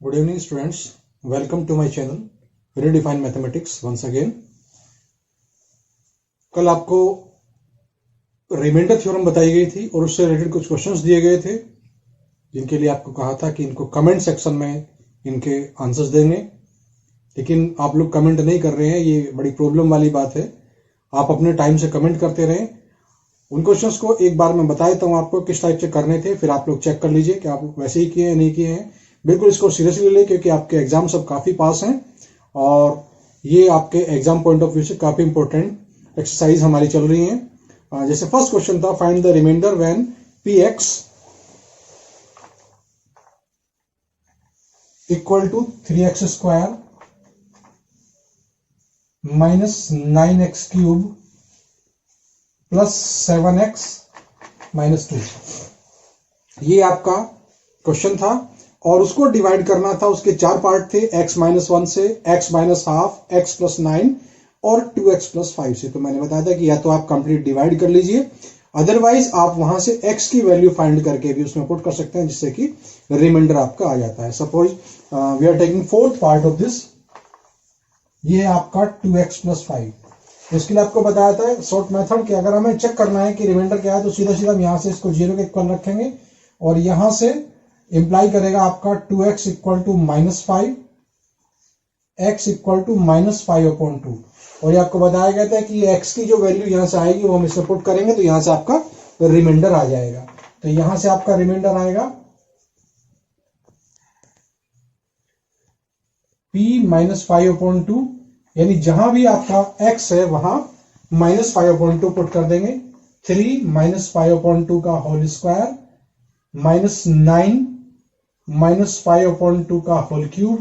Good evening students, welcome to my channel Redefine Mathematics once again। कल आपको remainder theorem बताई गई थी और उससे रिलेटेड कुछ क्वेश्चंस दिए गए थे जिनके लिए आपको कहा था कि इनको कमेंट सेक्शन में इनके आंसर्स देंगे, लेकिन आप लोग कमेंट नहीं कर रहे हैं। ये बड़ी प्रॉब्लम वाली बात है। आप अपने टाइम से कमेंट करते रहें। उन क्वेश्चंस को एक बार मैं बता देता हूँ आपको किस टाइप से करने थे, फिर आप लोग चेक कर लीजिए कि आप वैसे ही किए हैं नहीं किए हैं। बिल्कुल इसको सीरियसली ले, क्योंकि आपके एग्जाम सब काफी पास हैं और ये आपके एग्जाम पॉइंट ऑफ व्यू से काफी इंपॉर्टेंट एक्सरसाइज हमारी चल रही है। जैसे फर्स्ट क्वेश्चन था, find the remainder when px equal to 3x square minus 9x cube plus 7x minus 2। ये आपका क्वेश्चन था और उसको डिवाइड करना था। उसके चार पार्ट थे, x माइनस 1 से, x minus half, x plus 9 और 2x प्लस 5 से। तो मैंने बताया था कि या तो आप कंप्लीट डिवाइड कर लीजिए, अदरवाइज आप वहां से x की वैल्यू फाइंड करके भी उसमें पुट कर सकते हैं, जिससे कि रिमाइंडर आपका आ जाता है। Suppose we are taking fourth part of this, ये है आपका 2x प्लस 5। इसके लिए आपको बताया था शॉर्ट मेथड कि अगर हमें चेक करना है कि रिमाइंडर क्या है तो सीधा सीधा हम यहां से इसको 0 के इक्वल रखेंगे और यहां से इंप्लाई करेगा आपका 2x equal to minus 5, x equal to minus 5/2। और ये आपको बताया गया था कि x की जो वैल्यू यहां से आएगी वो हम इसमें पुट करेंगे तो यहां से आपका रिमाइंडर आ जाएगा। तो यहां से आपका रिमाइंडर आएगा p माइनस 5/2, यानी जहां भी आपका x है वहां माइनस 5/2 पुट कर देंगे। 3 माइनस 5/2 का होल स्क्वायर माइनस 9 माइनस 5/2 का whole cube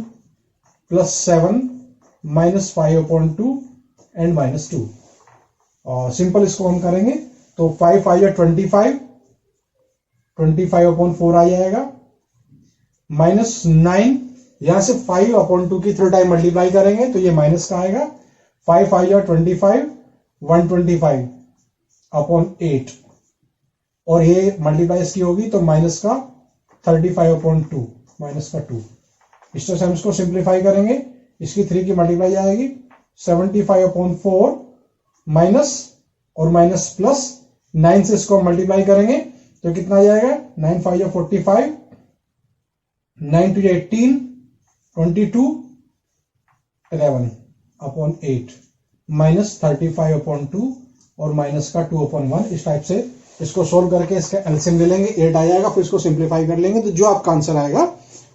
plus 7 minus 5/2 and minus 2। और सिंपल इसको हम करेंगे तो 5 5 या 25, 25/4 आ जाएगा, माइनस 9, यहां से 5/2 की 3 टाइम मल्टीप्लाई करेंगे तो ये माइनस का आएगा। 5 5 या 25, 125/8 और ये मल्टीप्लाई इसकी होगी तो माइनस का 35/2, माइनस का 2। इस तरह से हम इसको सिंप्लीफाई करेंगे, इसकी 3 की मल्टीप्लाई आएगी 75/4 माइनस और माइनस प्लस 9 से इसको मल्टीप्लाई करेंगे तो कितना आ जाएगा 9 5 या 45, 9 2 18, 22, 11/8 माइनस 35/2 और माइनस का 2/1। इस टाइप से इसको सोल्व करके इसका एलसीएम ले लेंगे, 8 आ जाएगा। फिर इसको सिंप्लीफाई कर लेंगे तो जो आपका आंसर आएगा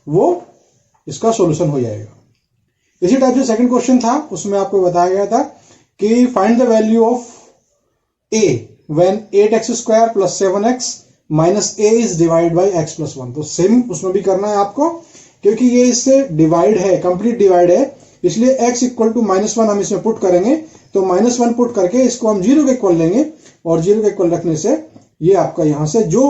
वो इसका सॉल्यूशन हो जाएगा। इसी टाइप से सेकंड क्वेश्चन था, उसमें आपको बताया गया था कि find the value of a when 8x square plus 7x minus a is divide by x plus 1। तो सेम उसमें भी करना है आपको, क्योंकि ये इससे डिवाइड है, कंप्लीट डिवाइड है, इसलिए x इक्वल टू -1 हम इसमें पुट करेंगे। तो -1 पुट करके इसको हम 0 के इक्वल लेंगे और 0 के इक्वल रखने से ये आपका यहां से जो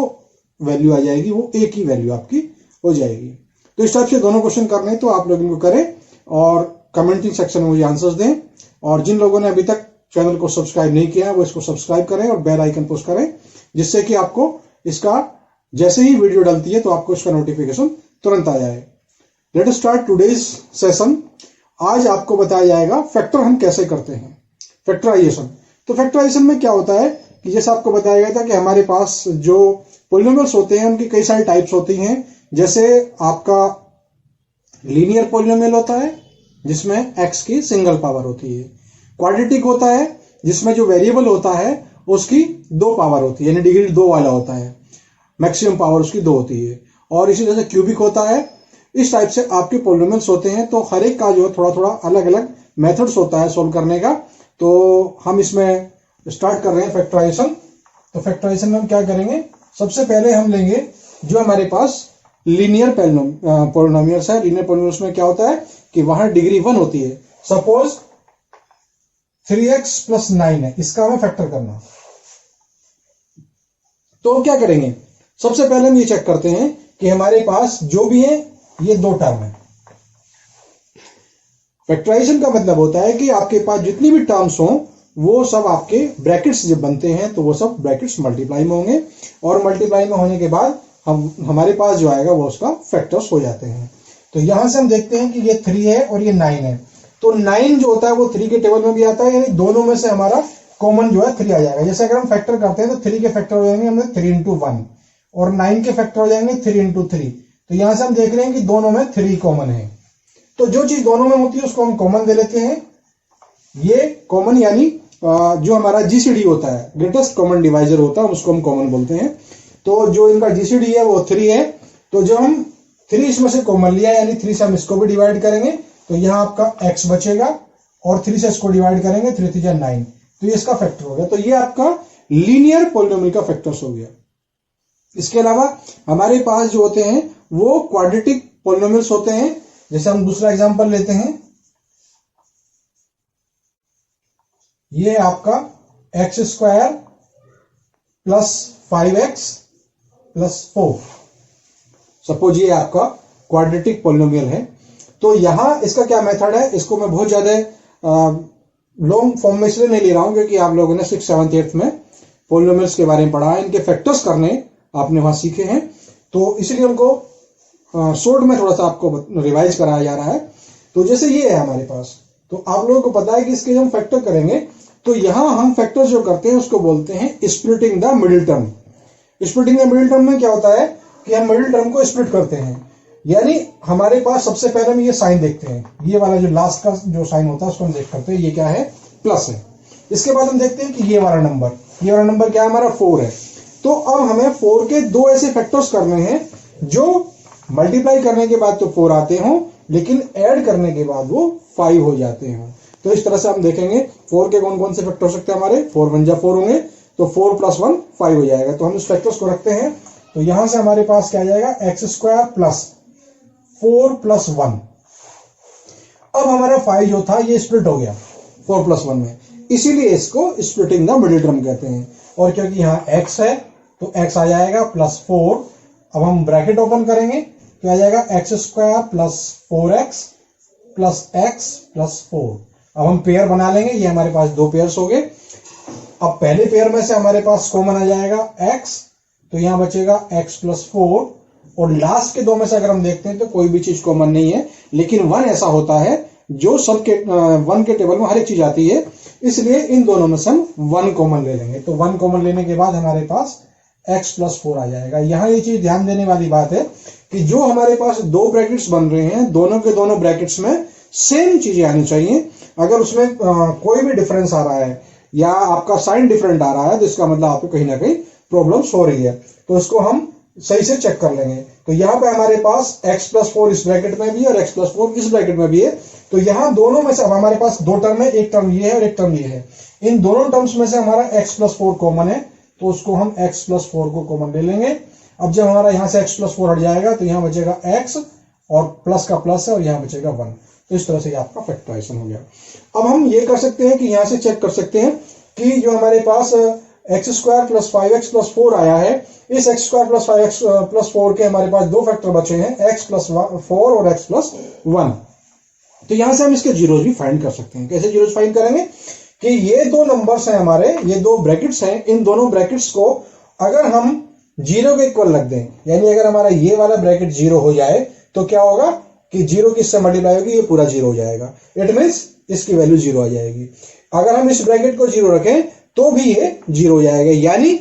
वैल्यू आ जाएगी वो a की वैल्यू आपकी हो जाएगी। तो इस टाइप से दोनों क्वेश्चन करने तो आप लोग इनको करें और कमेंटिंग सेक्शन में मुझे आंसर्स दें। और जिन लोगों ने अभी तक चैनल को सब्सक्राइब नहीं किया है वो इसको सब्सक्राइब करें और बेल आइकन पुश करें, जिससे कि आपको इसका जैसे ही वीडियो डलती है तो आपको इसका नोटिफिकेशन तुरंत आ जाए। Let us start today's session. आज आपको बताया जाएगा फैक्टर हम कैसे करते हैं, फैक्टराइजेशन। तो फैक्टराइजेशन में क्या होता है कि जैसे आपको बताया गया था कि हमारे पास जो पॉलिनोमियल्स होते हैं उनकी कई सारी टाइप्स होती हैं। जैसे आपका लीनियर पॉलिनोमियल होता है जिसमें x की सिंगल पावर होती है, क्वाड्रेटिक होता है जिसमें जो वेरिएबल होता है उसकी 2 पावर होती है, यानी डिग्री 2 वाला होता है, मैक्सिमम पावर उसकी 2 होती है। और इसी तरह से क्यूबिक होता है। इस टाइप से आपके पॉलिनोमियल्स होते हैं। तो हर एक का जो है थोड़ा थोड़ा अलग अलग मेथड्स होता है सोल्व करने का। तो हम इसमें स्टार्ट कर रहे हैं फैक्टराइजेशन। तो फैक्टराइजेशन में हम क्या करेंगे, सबसे पहले हम लेंगे जो हमारे पास लीनियर पॉलिनोमियल्स है। लीनियर पॉलिनोमियल्स में क्या होता है कि वहां डिग्री 1 होती है। सपोज 3x प्लस 9 है, इसका हमें फैक्टर करना। तो क्या करेंगे, सबसे पहले हम ये चेक करते हैं कि हमारे पास जो भी है ये 2 टर्म है। फैक्टराइजेशन का मतलब होता है कि आपके पास जितनी भी टर्म्स हो वो सब आपके ब्रैकेट्स जब बनते हैं तो वो सब ब्रैकेट्स मल्टीप्लाई में होंगे और मल्टीप्लाई में होने के बाद हमारे पास जो आएगा वो उसका फैक्टर्स हो जाते हैं। तो यहां से हम देखते हैं कि ये 3 है और ये 9 है, तो 9 जो होता है वो 3 के टेबल में भी आता है, यानी दोनों में से हमारा कॉमन जो है 3 आ जाएगा। जैसे अगर हम फैक्टर करते हैं तो 3 के फैक्टर हो जाएंगे हमें 3 इंटू 1 और 9 के फैक्टर हो जाएंगे 3 इंटू 3। तो यहां से हम देख रहे हैं कि दोनों में 3 कॉमन है, तो जो चीज दोनों में होती है उसको हम कॉमन दे लेते हैं। ये कॉमन यानी जो हमारा जीसीडी होता है, ग्रेटेस्ट कॉमन डिवाइजर होता है, उसको हम कॉमन बोलते हैं। तो जो इनका जीसीडी है वो 3 है, तो जब हम 3 इसमें से कॉमन लिया यानी 3 से हम इसको भी डिवाइड करेंगे तो यहाँ आपका x बचेगा और 3 से इसको डिवाइड करेंगे 3 3 9, तो ये इसका फैक्टर हो गया। तो ये आपका लीनियर पॉलिनोमियल का फैक्टर्स हो गया। इसके अलावा हमारे पास जो होते हैं वो क्वाड्रेटिक पॉलिनोमियल्स होते हैं। जैसे हम दूसरा एग्जांपल लेते हैं, ये आपका x² plus 5x plus 4, suppose ये आपका क्वाड्रेटिक पॉलिनोमियल है। तो यहां इसका क्या मेथड है, इसको मैं बहुत ज्यादा लॉन्ग फॉर्म में इसलिए नहीं ले रहा हूं क्योंकि आप लोगों ने 6th 7th 8th में पॉलिनोमियल्स के बारे में पढ़ा है, इनके फैक्टर्स करने आपने वहां सीखे हैं, तो इसलिए उनको शॉर्ट में थोड़ा सा आपको रिवाइज कराया जा रहा है। तो जैसे ये है हमारे पास, तो आप लोगों को पता है कि इसके जब हम फैक्टर करेंगे तो यहां हम फैक्टर जो करते हैं उसको बोलते हैं splitting the middle term. Splitting the middle term में क्या होता है कि हम मिडिल टर्म को स्प्लिट करते हैं, यानी हमारे पास सबसे पहले हम ये साइन देखते हैं, ये वाला जो लास्ट का जो साइन होता है उसको हम देख करते हैं, ये क्या है, प्लस है। इसके बाद हम देखते हैं कि ये वाला नंबर क्या है, हमारा 4 है। तो अब हमें 4 के दो ऐसे फैक्टर्स करने हैं जो मल्टीप्लाई करने के बाद तो 4 आते हों लेकिन ऐड करने के बाद वो 5 हो जाते हों। तो इस तरह से हम देखेंगे 4 के कौन कौन से फैक्टर हो सकते हैं हमारे, 4 1 जा 4 होंगे, तो 4 + 1 5 हो जाएगा। तो हम इस फैक्टर्स को रखते हैं, तो यहां से हमारे पास क्या आ जाएगा, x² प्लस 4 + 1। अब हमारा 5 जो था ये स्प्लिट हो गया 4 + 1 में, इसीलिए इसको स्प्लिटिंग द मिडिल टर्म कहते हैं। और क्योंकि यहाँ x है तो x आ जाएगा +4। अब हम ब्रैकेट ओपन करेंगे तो आ जाएगा x² plus 4x plus x plus 4। अब हम पेयर बना लेंगे, ये हमारे पास 2 पेयर्स हो गए। अब पहले पेयर में से हमारे पास कॉमन आ जाएगा x, तो यहां बचेगा x + 4, और लास्ट के 2 में से अगर हम देखते हैं तो कोई भी चीज कॉमन नहीं है, लेकिन 1 ऐसा होता है जो सब के 1 के टेबल में हर एक चीज आती है, इसलिए इन दोनों में से हम 1 कॉमन ले लेंगे। तो 1 कॉमन लेने के बाद हमारे पास x + 4 आ जाएगा। यहां ये चीज ध्यान देने वाली बात है कि जो हमारे पास 2 ब्रैकेट्स बन रहे हैं, दोनों के दोनों ब्रैकेट्स में सेम चीजें आनी चाहिए। अगर उसमें कोई भी डिफरेंस आ रहा है या आपका साइन डिफरेंट आ रहा है तो इसका मतलब आपको कहीं ना कहीं प्रॉब्लम्स हो रही है, तो इसको हम सही से चेक कर लेंगे। तो यहाँ पे हमारे पास x + 4 इस ब्रैकेट में भी है और x + 4 इस ब्रैकेट में भी है, तो यहाँ दोनों में से अब हमारे पास 2 टर्म है, एक टर्म ये है और एक टर्म ये है। इन दोनों टर्म्स में से हमारा x + 4 कॉमन है, तो उसको हम x + 4 को कॉमन ले लेंगे। अब जब हमारा यहाँ से x + 4 हट जाएगा तो यहाँ बचेगा x और प्लस का प्लस है और यहाँ बचेगा 1। तो इस तरह से आपका फैक्टराइजेशन हो गया। अब हम ये कर सकते हैं कि यहाँ से चेक कर सकते हैं कि जो हमारे पास x² प्लस 5x प्लस 4 आया है, इस x² प्लस 5x प्लस 4 के हमारे पास 2 फैक्टर बचे हैं, x + 4 और x + 1। तो यहां से हम इसके जीरोज भी फाइंड कर सकते हैं। कैसे जीरोज फाइंड करेंगे कि ये 2 नंबर्स हैं हमारे, ये 2 ब्रैकेट्स हैं, इन दोनों ब्रैकेट्स को अगर हम 0 के इक्वल रख दें, यानी अगर हमारा ये वाला ब्रैकेट 0 हो जाए तो क्या होगा कि 0 किससे मल्टीप्लाई होगी, ये पूरा 0 हो जाएगा। इट मींस इसकी वैल्यू 0 आ जाएगी। अगर हम इस ब्रैकेट को 0 रखें तो भी ये 0 हो जाएगा, यानी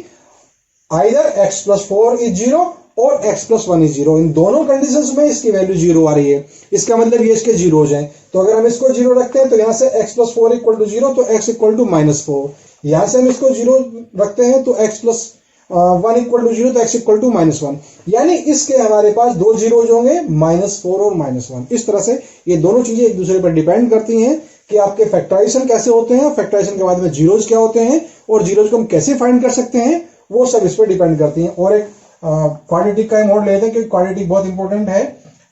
आइदर x + 4 इज 0 और x + 1 इज 0। इन दोनों कंडीशंस में इसकी वैल्यू 0 आ रही है, इसका मतलब ये इसके 0 हो जाए। तो अगर हम इसको 0 रखते हैं तो यहां से x + 4 = 0, तो x = -4। यहां से हम इसको 0 रखते हैं तो x + 1 = 0, तो x = -1। यानी इसके हमारे पास 2 जीरोज होंगे, -4 और -1। इस तरह से ये दोनों चीजें एक दूसरे पर डिपेंड करती हैं कि आपके फैक्टराइजेशन कैसे होते हैं, फैक्टराइजेशन के बाद में जीरोज क्या होते हैं और जीरोज को हम कैसे फाइंड कर सकते हैं, वो सब इस पर डिपेंड करती हैं। और एक क्वाड्रेटिक का मोड लेते हैं क्योंकि क्वाड्रेटिक बहुत इंपॉर्टेंट है।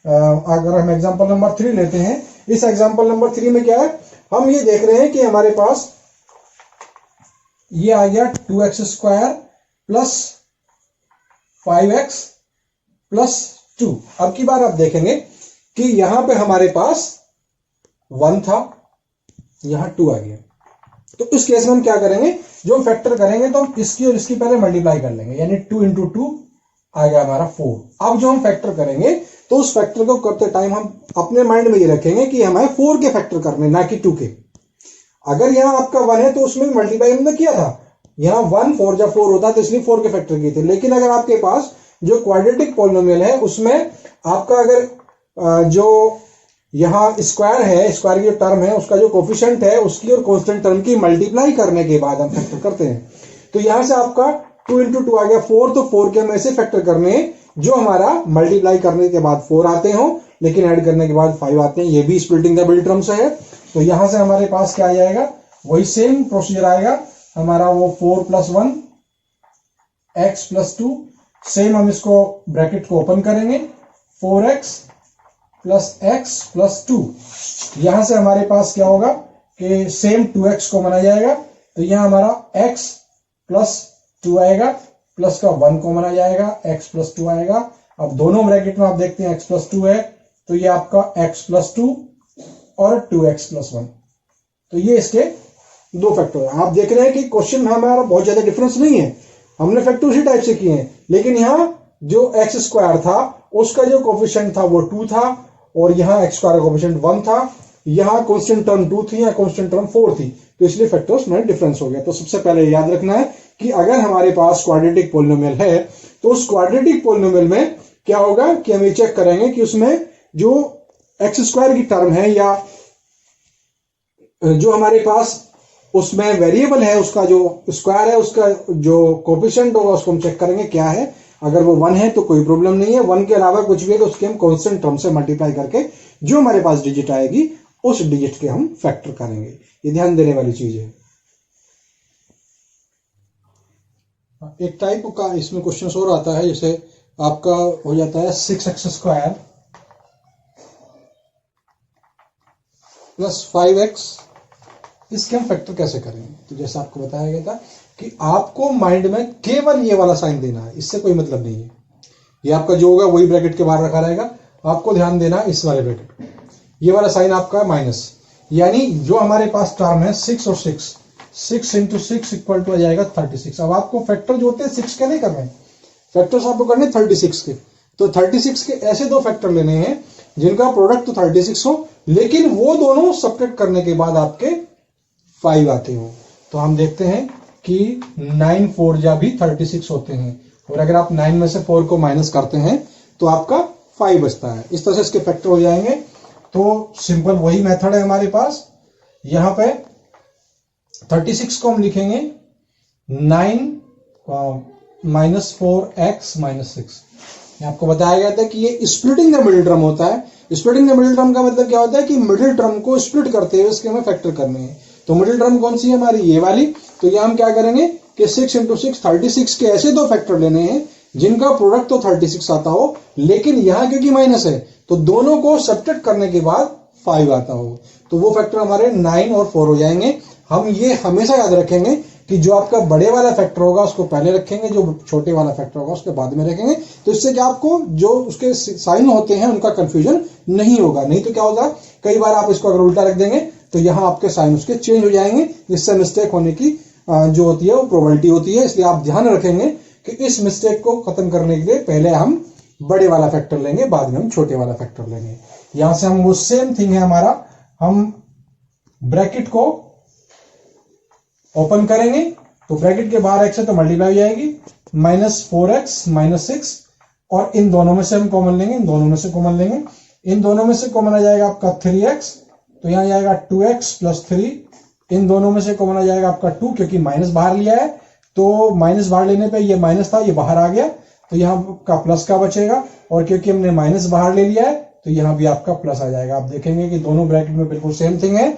अगर हम एग्जांपल नंबर 3 लेते हैं, इस एग्जांपल नंबर 3 में क्या है, हम ये देख रहे हैं कि हमारे पास ये आ गया 2x² प्लस 5x प्लस 2। अब की बार आप देखेंगे कि यहां पे हमारे पास 1 था, यहां 2 आ गया। तो इस केस में हम क्या करेंगे, जो हम फैक्टर करेंगे तो हम इसकी और इसकी पहले मल्टीप्लाई कर लेंगे, यानी 2 × 2 आ गया हमारा 4। अब जो हम फैक्टर करेंगे तो उस फैक्टर को करते टाइम हम अपने माइंड में ये रखेंगे कि हमें 4 के फैक्टर करने, ना कि 2 के। अगर यहाँ आपका 1 है तो उसमें मल्टीप्लाई हमने किया था, यहाँ 1 4 जब 4 होता तो इसलिए 4 के फैक्टर किए थे। लेकिन अगर आपके पास जो क्वाड्रेटिक पॉलिनोमियल है उसमें आपका अगर जो यहाँ स्क्वायर है, स्क्वायर की जो टर्म है उसका जो कोफिशिएंट है उसकी और कांस्टेंट टर्म की मल्टीप्लाई करने के बाद हम फैक्टर करते हैं। तो यहां से आपका 2 into 2 आ गया 4, तो 4 के हम ऐसे फैक्टर करने जो हमारा मल्टीप्लाई करने के बाद 4 आते हो, लेकिन ऐड करने के बाद 5 आते हैं। ये भी स्प्लिटिंग द मिडिल टर्म से है। तो यहां से हमारे पास क्या आ जाएगा, वही सेम प्रोसीजर आएगा हमारा, वो 4 + 1 x + 2। सेम हम इसको ब्रैकेट को ओपन करेंगे, 4x + x + 2। यहां से हमारे पास क्या होगा कि सेम 2x को मना जाएगा, तो यहां हमारा x + 2 आएगा, प्लस का 1 कॉमन आ जाएगा, x + 2 आएगा। अब दोनों ब्रैकेट में आप देखते हैं x + 2 है, तो ये आपका x + 2 और 2x + 1। तो ये इसके दो फैक्टर है। आप देख रहे हैं कि क्वेश्चन में हमारा बहुत ज्यादा डिफरेंस नहीं है, हमने फैक्टर उसी टाइप से किए हैं, लेकिन यहाँ जो x² था उसका जो कोफिशिएंट था वो 2 था, और यहाँ x² का कोफिशिएंट 1 था, यहाँ कांस्टेंट टर्म 2 थी, यहाँ कांस्टेंट टर्म 4 थी, तो इसलिए फैक्टर्स में डिफरेंस हो गया। तो सबसे पहले याद रखना है कि अगर हमारे पास क्वाड्रेटिक पॉलिनोमियल है तो उस क्वाड्रेटिक पॉलिनोमियल में क्या होगा कि हम ये चेक करेंगे कि उसमें जो x² की टर्म है या जो हमारे पास उसमें वेरिएबल है उसका जो स्क्वायर है उसका जो कोफिशिएंट होगा उसको हम चेक करेंगे क्या है। अगर वो 1 है तो कोई प्रॉब्लम नहीं है, 1 के अलावा कुछ भी है तो उसके हम कांस्टेंट टर्म से मल्टीप्लाई करके जो हमारे पास डिजिट आएगी उस डिजिट के हम फैक्टर करेंगे। ये ध्यान देने वाली चीज है। एक टाइप का इसमें क्वेश्चन और आता है, जैसे आपका हो जाता है 6x² + 5x, इसके हम फैक्टर कैसे करेंगे। तो जैसा आपको बताया गया था कि आपको माइंड में केवल ये वाला साइन देना है, इससे कोई मतलब नहीं है। ये आपका जो होगा वही ब्रैकेट के बाहर रखा रहेगा, आपको ध्यान देना है इस वाले ब्रैकेट को। ये वाला साइन आपका माइनस, यानी जो हमारे पास टर्म है 6 और 6, 6 × 6 = आ जाएगा 36। अब आपको फैक्टर जो होते हैं 6 के नहीं करने, फैक्टर्स आपको करने 36 के। तो 36 के ऐसे दो फैक्टर लेने हैं जिनका प्रोडक्ट तो 36 हो, लेकिन वो दोनों सब्ट्रैक्ट करने के बाद आपके 5 आते हो। तो हम देखते हैं कि 9 4 जा भी 36 होते हैं, और अगर आप 9 में से 4 को माइनस करते हैं तो आपका 5 बचता है। इस तरह से इसके फैक्टर हो जाएंगे। तो सिंपल वही मेथड है हमारे पास। यहां पे 36 को हम लिखेंगे 9 - 4x - 6। आपको बताया गया था कि ये स्प्लिटिंग द मिडिल टर्म होता है। स्प्लिटिंग द मिडिल टर्म का मतलब क्या होता है कि मिडिल टर्म को स्प्लिट करते हुए इसके हमें फैक्टर करने हैं। तो मिडिल टर्म कौन सी है हमारी, ये वाली। तो यहां हम क्या करेंगे कि 6 × 6 36 के ऐसे दो फैक्टर लेने हैं जिनका प्रोडक्ट तो 36 आता हो, लेकिन यहां क्योंकि माइनस है तो दोनों को सब्ट्रैक्ट करने के बाद 5 आता हो। तो वो फैक्टर हमारे 9 और 4 हो जाएंगे। हम ये हमेशा याद रखेंगे कि जो आपका बड़े वाला फैक्टर होगा उसको पहले रखेंगे, जो छोटे वाला फैक्टर होगा उसके बाद में रखेंगे। तो इससे क्या आपको जो उसके साइन होते हैं उनका कंफ्यूजन नहीं होगा। नहीं तो क्या होगा, कई बार आप इसको अगर उल्टा रख देंगे तो यहां आपके साइन उसके चेंज हो जाएंगे, जिससे मिस्टेक होने की जो होती है वो प्रोबेबिलिटी होती है। इसलिए आप ध्यान रखेंगे कि इस मिस्टेक को खत्म करने के लिए पहले हम बड़े वाला फैक्टर लेंगे, बाद में हम छोटे वाला फैक्टर लेंगे। यहां से हम वो सेम थिंग है हमारा, हम ब्रैकेट को ओपन करेंगे तो ब्रैकेट के बाहर x है तो मल्टीप्लाई हो जाएगी, -4x - 6, और इन दोनों में से हम कॉमन लेंगे, इन दोनों में से कॉमन लेंगे, इन दोनों में से कॉमन आ जाएगा आपका 3x, तो यहां जाएगा 2x + 3, इन दोनों में से कॉमन आ जाएगा आपका 2, क्योंकि माइनस बाहर लिया है तो माइनस बाहर लेने पे ये माइनस था ये बाहर आ गया, तो यहां का प्लस का बचेगा, और क्योंकि हमने माइनस बाहर ले लिया है तो यहां भी आपका प्लस आ जाएगा। आप देखेंगे कि दोनों ब्रैकेट में बिल्कुल सेम थिंग है।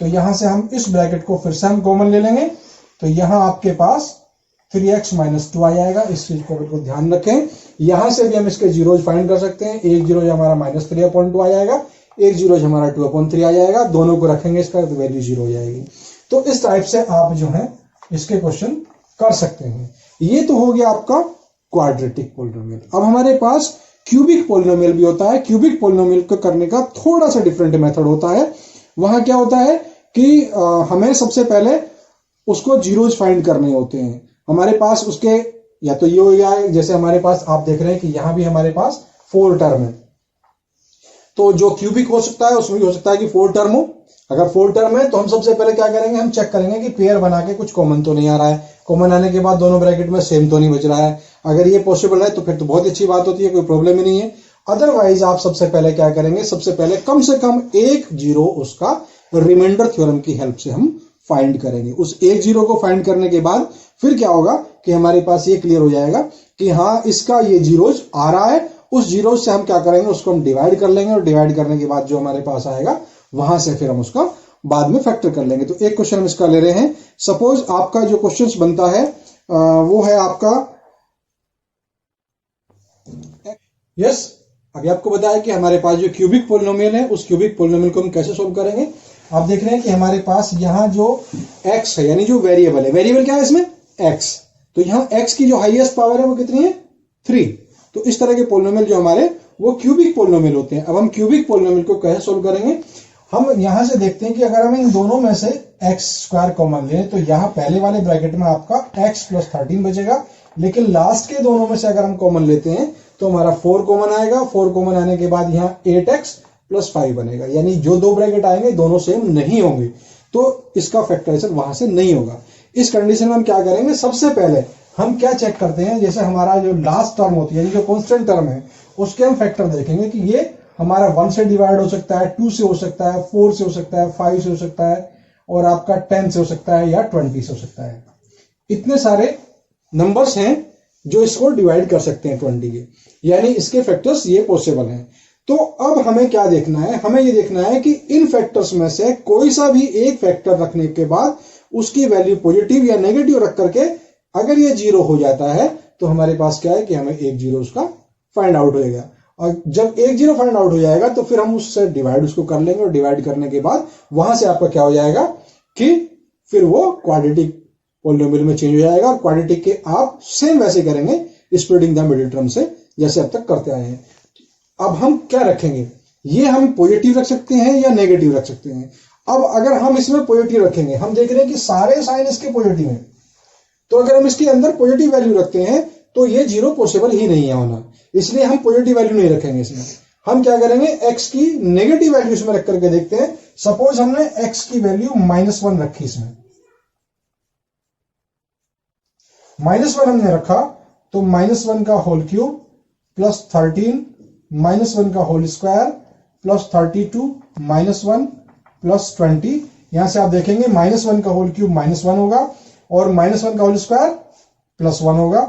तो यहां से हम इस ब्रैकेट को फिर से हम कॉमन ले लेंगे, तो यहां आपके पास 3x - 2 आ जाएगा। इस चीज को बिल्कुल ध्यान रखें। यहां से भी हम इसके जीरोज फाइंड कर सकते हैं। एक जीरो हमारा -3/2 आ जाएगा, एक जीरो हमारा 2/3 आ जाएगा। दोनों को रखेंगे इसका तो वैल्यू 0 हो जाएगी। तो इस टाइप से आप जो है इसके क्वेश्चन कर सकते हैं। ये तो हो गया आपका क्वाड्रेटिक पॉलिनोमियल। अब हमारे पास क्यूबिक पॉलिनोमियल भी होता है। क्यूबिक पॉलिनोमियल को करने का थोड़ा सा डिफरेंट मेथड होता है। वहां क्या होता है कि हमें सबसे पहले उसको जीरोज फाइंड करने होते हैं। हमारे पास उसके या तो ये हो गया, जैसे हमारे पास आप देख रहे हैं कि यहां भी हमारे पास 4 टर्म है, तो जो क्यूबिक हो सकता है उसमें भी हो सकता है कि 4 टर्म हो। अगर 4 टर्म है तो हम सबसे पहले क्या करेंगे, हम चेक करेंगे कि पेयर बना के कुछ कॉमन तो नहीं आ रहा है, कॉमन आने के बाद दोनों ब्रैकेट में सेम तो नहीं बच रहा है। अगर ये पॉसिबल है तो फिर तो बहुत अच्छी बात होती है, कोई प्रॉब्लम ही नहीं है। अदरवाइज आप सबसे पहले क्या करेंगे, सबसे पहले कम से कम एक जीरो उसका रिमाइंडर थ्योरम की हेल्प से हम फाइंड करेंगे। उस एक जीरो को फाइंड करने के बाद फिर क्या होगा कि हमारे पास ये क्लियर हो जाएगा कि हाँ इसका ये जीरोज आ रहा है। उस जीरो से हम क्या करेंगे, उसको हम डिवाइड कर लेंगे और डिवाइड करने के बाद जो हमारे पास आएगा वहां से फिर हम उसका बाद में फैक्टर कर लेंगे। तो एक क्वेश्चन हम इसका ले रहे हैं। सपोज आपका जो क्वेश्चन बनता है वो है आपका यस अभी आपको बताया कि हमारे पास जो क्यूबिक पोलिनोमियल है उस क्यूबिक पोलिनोमियल को हम कैसे सोल्व करेंगे। आप देख रहे हैं कि हमारे पास यहां जो x है यानी जो वेरिएबल है, वेरिएबल क्या है इसमें x, तो यहां x की जो हाईएस्ट पावर है वो कितनी है 3। तो इस तरह के पोलिनोमियल जो हमारे वो क्यूबिक पोलिनोमियल होते हैं। अब हम क्यूबिक पोलिनोमियल को कैसे सोल्व करेंगे, हम यहां से देखते हैं कि अगर हम इन दोनों में से एक्स स्क्वायर कॉमन लें तो यहां पहले वाले ब्रैकेट में आपका x प्लस 13 बचेगा, लेकिन लास्ट के दोनों में से अगर हम कॉमन लेते हैं तो हमारा 4 कॉमन आएगा। 4 कॉमन आने के बाद यहां 8x प्लस 5 बनेगा, यानी जो दो ब्रैकेट आएंगे दोनों सेम नहीं होंगे, तो इसका फैक्टराइजेशन वहां से नहीं होगा। इस कंडीशन में हम क्या करेंगे, सबसे पहले हम क्या चेक करते हैं, जैसे हमारा जो लास्ट टर्म होती है यानी जो कांस्टेंट टर्म है उसके हम फैक्टर देखेंगे कि ये हमारा 1 से डिवाइड हो सकता है, 2 से हो सकता है, 4 से हो सकता है, 5 से हो सकता है और आपका 10 से हो सकता है या 20 से हो सकता है। इतने सारे नंबर्स हैं जो इसको डिवाइड कर सकते हैं 20 के, यानी इसके फैक्टर्स ये पॉसिबल हैं। तो अब हमें क्या देखना है, हमें ये देखना है कि इन फैक्टर्स में से कोई सा भी एक फैक्टर रखने के बाद उसकी वैल्यू पॉजिटिव या नेगेटिव रख करके अगर ये जीरो हो जाता है तो हमारे पास क्या है कि हमें एक जीरो उसका फाइंड आउट हो जाएगा। और जब एक जीरो फाइंड आउट हो जाएगा तो फिर हम उससे डिवाइड उसको कर लेंगे और डिवाइड करने के बाद वहां से आपका क्या हो जाएगा कि फिर वो क्वाड्रेटिक पोलिनोमियल में चेंज हो जाएगा। और क्वाड्रेटिक के आप सेम वैसे करेंगे स्प्लिटिंग द मिडिल टर्म से जैसे अब तक करते आए हैं। अब हम क्या रखेंगे, ये हम पॉजिटिव रख सकते हैं या नेगेटिव रख सकते हैं। अब अगर हम इसमें पॉजिटिव रखेंगे, हम देख रहे हैं कि सारे साइन इसके पॉजिटिव हैं, तो अगर हम इसके अंदर पॉजिटिव वैल्यू रखते हैं तो ये जीरो पॉसिबल ही नहीं है होना, इसलिए हम पॉजिटिव वैल्यू नहीं रखेंगे इसमें। हम क्या करेंगे, x की नेगेटिव वैल्यू इसमें रख करके देखते हैं। सपोज हमने x की वैल्यू -1 रखी, इसमें -1 हमने रखा तो -1 का होल क्यूब प्लस 13 -1 का होल स्क्वायर प्लस 32 -1 प्लस 20। यहां से आप देखेंगे -1 का होल क्यूब -1 होगा और -1 का होल स्क्वायर प्लस 1 होगा,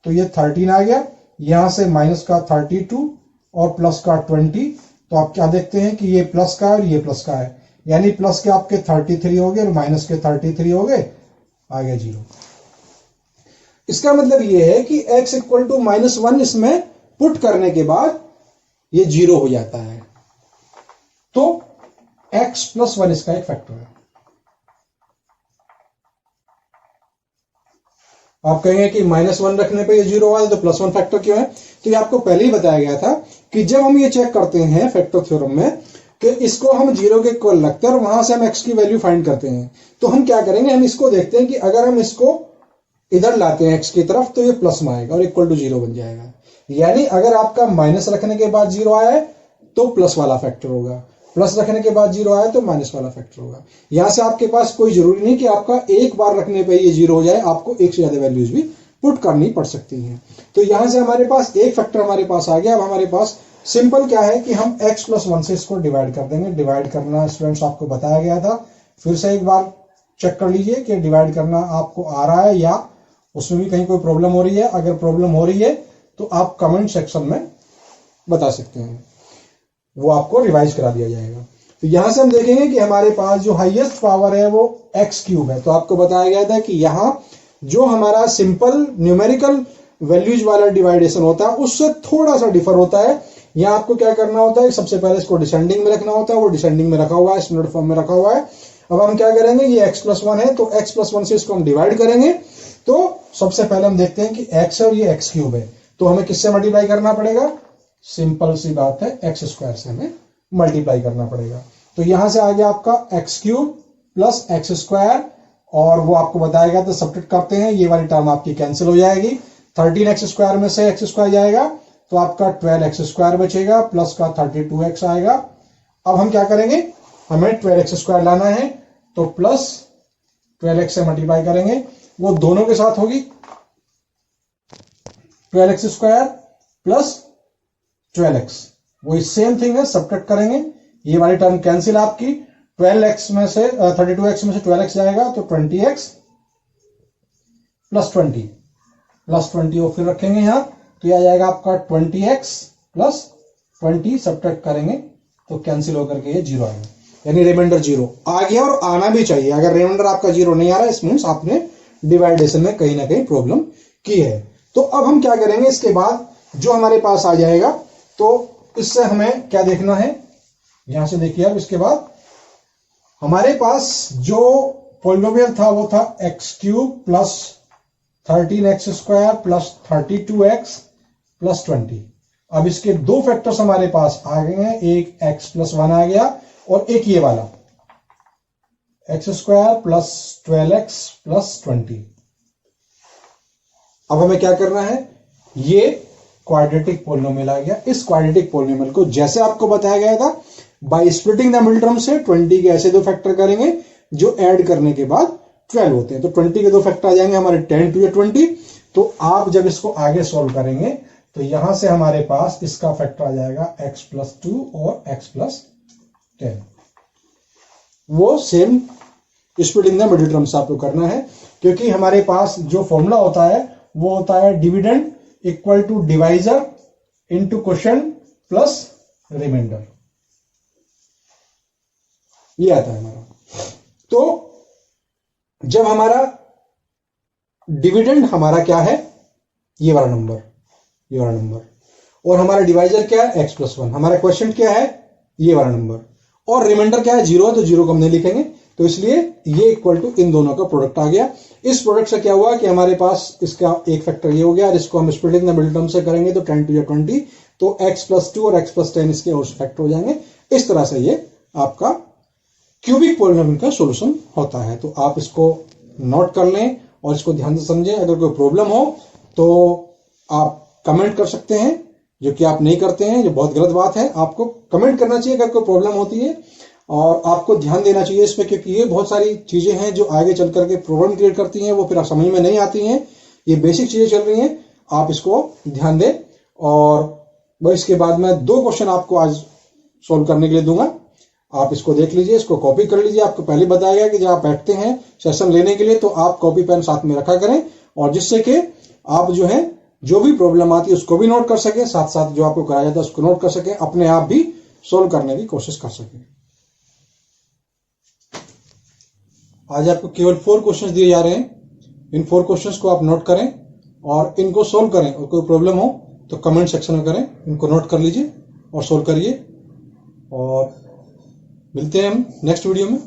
तो ये 13 आ गया। यहां से माइनस का 32 और प्लस का 20, तो आप क्या देखते हैं कि ये प्लस का और ये प्लस का है, यानी प्लस के आपके 33 हो गए और माइनस के 33 हो गए, आ गया जीरो। इसका मतलब ये है कि x इक्वल टू -1 इसमें पुट करने के बाद ये जीरो हो जाता है, तो x प्लस 1 इसका एक फैक्टर है। आप कहेंगे कि -1 रखने पे ये जीरो हुआ है तो +1 फैक्टर क्यों है, तो ये आपको पहले ही बताया गया था कि जब हम ये चेक करते हैं फैक्टर थ्योरम में कि इसको हम जीरो के इक्वल रखते हैं और वहां से हम x की वैल्यू फाइंड करते हैं, तो हम क्या करेंगे, हम इसको देखते हैं कि अगर हम इसको इधर लाते हैं x की तरफ तो ये प्लस में आएगा और इक्वल टू जीरो बन जाएगा। यानी अगर आपका माइनस रखने के बाद जीरो आया है तो प्लस वाला फैक्टर होगा, प्लस रखने के बाद जीरो आया तो माइनस वाला फैक्टर होगा। यहां से आपके पास कोई जरूरी नहीं कि आपका एक बार रखने पे ये जीरो हो जाए, आपको एक से ज्यादा वैल्यूज भी पुट करनी पड़ सकती हैं। तो यहां से हमारे पास एक फैक्टर हमारे पास आ गया। अब हमारे पास सिंपल क्या है कि हम x प्लस 1 से इसको डिवाइड कर देंगे। डिवाइड करना स्टूडेंट्स आपको बताया गया था, फिर से एक बार चेक कर लीजिए कि डिवाइड करना आपको आ रहा है या उसमें भी कहीं कोई प्रॉब्लम हो रही है। अगर प्रॉब्लम हो रही है तो आप कमेंट सेक्शन में बता सकते हैं, वो आपको रिवाइज करा दिया जाएगा। तो यहां से हम देखेंगे कि हमारे पास जो हाईएस्ट पावर है वो x क्यूब है। तो आपको बताया गया था कि यहां जो हमारा सिंपल न्यूमेरिकल वैल्यूज वाला डिवाइडेशन होता है उससे थोड़ा सा डिफर होता है। यहां आपको क्या करना होता है, सबसे पहले इसको डिसेंडिंग में रखना होता है, वो डिसेंडिंग में रखा हुआ है, स्टैंडर्ड फॉर्म में रखा हुआ है। अब हम क्या करेंगे, ये x प्लस 1 है तो x प्लस 1 से इसको हम डिवाइड करेंगे। तो सबसे पहले हम देखते हैं कि x है और ये x क्यूब है, तो हमें किससे मल्टीप्लाई करना पड़ेगा, सिंपल सी बात है x स्क्वायर से हमें मल्टीप्लाई करना पड़ेगा। तो यहां से आ गया आपका x cube plus x square और वो आपको बताया गया तो सब्ट्रैक्ट करते हैं, ये वाली टर्म आपकी कैंसिल हो जाएगी। 13x स्क्वायर में से x स्क्वायर जाएगा तो आपका 12x स्क्वायर बचेगा, प्लस का 32x आएगा। अब हम क्या करेंगे, हमें 12x स्क्वायर लाना है तो प्लस 12x से मल्टीप्लाई करेंगे, वो दोनों के साथ होगी 12x स्क्वायर प्लस 12x, वही सेम थिंग है, सब्ट्रैक्ट करेंगे, ये वाली टर्म कैंसिल आपकी, 12x में से 32x में से 12x जाएगा तो 20x प्लस 20 और फिर रखेंगे यहां तो यह आ जाएगा आपका 20x प्लस 20, सब्ट्रैक्ट करेंगे तो कैंसिल होकर के ये 0 आएगा, यानी रिमाइंडर 0 आ गया। और आना भी चाहिए, अगर रिमाइंडर आपका 0 नहीं आ रहा है इस मीन्स आपने डिवाइडेशन में कहीं ना कहीं प्रॉब्लम की है। तो अब हम क्या करेंगे, इसके बाद जो हमारे पास आ जाएगा तो इससे हमें क्या देखना है, यहां से देखिए अब इसके बाद हमारे पास जो पॉलिनोमियल था वो था x³ plus 13x square plus 32x plus 20। अब इसके दो फैक्टर्स हमारे पास आ गए हैं, एक x प्लस 1 आ गया और एक ये वाला x square plus 12x plus 20। अब हमें क्या करना है, ये क्वाड्रेटिक पॉलिनोमियल आ गया। इस क्वाड्रेटिक पॉलिनोमियल को जैसे आपको बताया गया था, by splitting the middle term से 20 के ऐसे दो फैक्टर करेंगे जो ऐड करने के बाद 12 होते हैं। तो 20 के दो फैक्टर आ जाएंगे हमारे 10 to 20। तो आप जब इसको आगे सॉल्व करेंगे तो यहां से हमारे पास इसका फैक्टर आ जाएगा x प्लस 2 और x प्लस 10। वो same splitting the middle term से आपको करना है, क्योंकि हमारे पास जो फॉर्मूला होता है वो होता है dividend equal to divisor into quotient plus remainder, ये आता है हमारा। तो जब हमारा डिविडेंड हमारा क्या है, ये वाला नंबर, ये वाला नंबर, और हमारा डिवाइजर क्या है x प्लस 1, हमारा क्वोशिएंट क्या है ये वाला नंबर, और रिमाइंडर क्या है 0 है तो 0 को हम नहीं लिखेंगे, तो इसलिए ये इक्वल टू इन दोनों का प्रोडक्ट आ गया। इस प्रोडक्ट से क्या हुआ कि हमारे पास इसका एक फैक्टर ये हो गया, और इसको हम स्प्लिटिंग द मिडिल टर्म से करेंगे तो 10 to 20, तो x प्लस 2 और x प्लस 10 इसके और फैक्टर हो जाएंगे। इस तरह से ये आपका क्यूबिक पॉलिनोमियल का सॉल्यूशन होता है। तो आप इसको नोट कर लें और इसको ध्यान से समझें। अगर कोई प्रॉब्लम हो तो आप कमेंट कर सकते हैं, जो कि आप नहीं करते हैं, जो बहुत गलत बात है। आपको कमेंट करना चाहिए अगर कोई प्रॉब्लम होती है, और आपको ध्यान देना चाहिए इस पे, क्योंकि ये बहुत सारी चीजें हैं जो आगे चल करके प्रॉब्लम क्रिएट करती हैं, वो फिर आप समझ में नहीं आती हैं। ये बेसिक चीजें चल रही हैं, आप इसको ध्यान दें। और बस इसके बाद मैं 2 क्वेश्चन आपको आज सोल्व करने के लिए दूंगा, आप इसको देख लीजिए, इसको कॉपी कर लीजिए। आपको पहले बताया गया कि जब आप बैठते हैं सेशन लेने के लिए तो आप कॉपी पेन साथ में रखा करें, और जिससे कि आप जो है जो भी प्रॉब्लम आती है उसको भी नोट कर सकें, साथ साथ जो आपको कराया जाता है उसको नोट कर सकें, अपने आप भी सोल्व करने की कोशिश कर सकें। आज आपको केवल 4 क्वेश्चंस दिए जा रहे हैं। इन 4 क्वेश्चंस को आप नोट करें और इनको सोल्व करें, और कोई प्रॉब्लम हो तो कमेंट सेक्शन में करें, इनको नोट कर लीजिए और सोल्व करिए। और मिलते हैं हम नेक्स्ट वीडियो में।